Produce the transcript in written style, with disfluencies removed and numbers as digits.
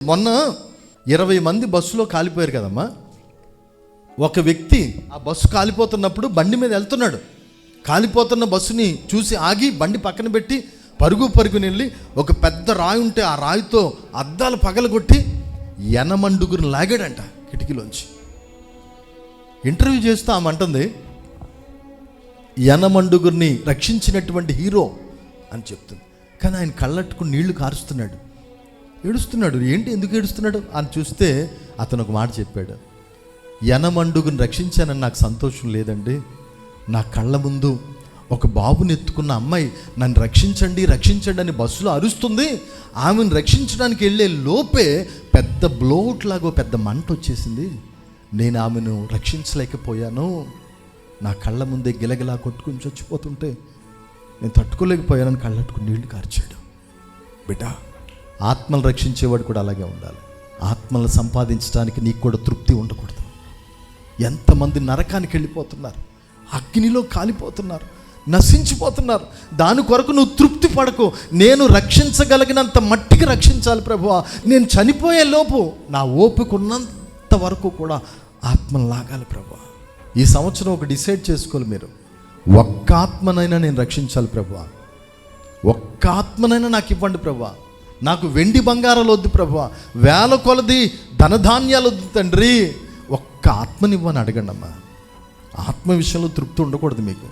మొన్న 20 మంది బస్సులో కాలిపోయారు కదమ్మా. ఒక వ్యక్తి ఆ బస్సు కాలిపోతున్నప్పుడు బండి మీద వెళ్తున్నాడు. కాలిపోతున్న బస్సుని చూసి ఆగి బండి పక్కన పెట్టి పరుగుని వెళ్ళి ఒక పెద్ద రాయి ఉంటే ఆ రాయితో అద్దాలు పగలగొట్టి యనమండుగురిని లాగాడంట కిటికీలోంచి. ఇంటర్వ్యూ చేస్తూ ఆమె అంటుంది, యనమండుగురిని రక్షించినటువంటి హీరో అని చెప్తుంది. కానీ ఆయన కళ్ళట్టుకుని నీళ్లు కారుస్తున్నాడు, ఏడుస్తున్నాడు. ఏంటి, ఎందుకు ఏడుస్తున్నాడు అని చూస్తే అతను ఒక మాట చెప్పాడు, యనమండుగుని రక్షించానని నాకు సంతోషం లేదండి. నా కళ్ళ ముందు ఒక బాబుని ఎత్తుకున్న అమ్మాయి నన్ను రక్షించండి రక్షించండి అని బస్సులో అరుస్తుంది. ఆమెను రక్షించడానికి వెళ్ళే లోపే పెద్ద బ్లోట్ లాగో పెద్ద మంట వచ్చేసింది. నేను ఆమెను రక్షించలేకపోయాను. నా కళ్ళ ముందే గిలగిలా కొట్టుకుని చచ్చిపోతుంటే నేను తట్టుకోలేకపోయానని కళ్ళట్టుకుని నీళ్లు కార్చాడు. బిడ్డ, ఆత్మలు రక్షించేవాడు కూడా అలాగే ఉండాలి. ఆత్మలు సంపాదించడానికి నీకు కూడా తృప్తి ఉండకూడదు. ఎంతమంది నరకానికి వెళ్ళిపోతున్నారు, అగ్నిలో కాలిపోతున్నారు, నశించిపోతున్నారు. దాని కొరకు నువ్వు తృప్తి పడకు. నేను రక్షించగలిగినంత మట్టికి రక్షించాలి ప్రభువా. నేను చనిపోయే లోపు నా ఓపిక ఉన్నంత వరకు కూడా ఆత్మను లాగాలి ప్రభువా. ఈ సంవత్సరం ఒక డిసైడ్ చేసుకోవాలి మీరు, ఒక్క ఆత్మనైనా నేను రక్షించాలి ప్రభువా. ఒక్క ఆత్మనైనా నాకు ఇవ్వండి ప్రభువా. నాకు వెండి బంగారాలు వద్దు ప్రభువా, వేల కొలది ధనధాన్యాలు వద్దు తండ్రి, ఒక్క ఆత్మనివ్వని అడగండి అమ్మా. ఆత్మ విషయంలో తృప్తి ఉండకూడదు మీకు.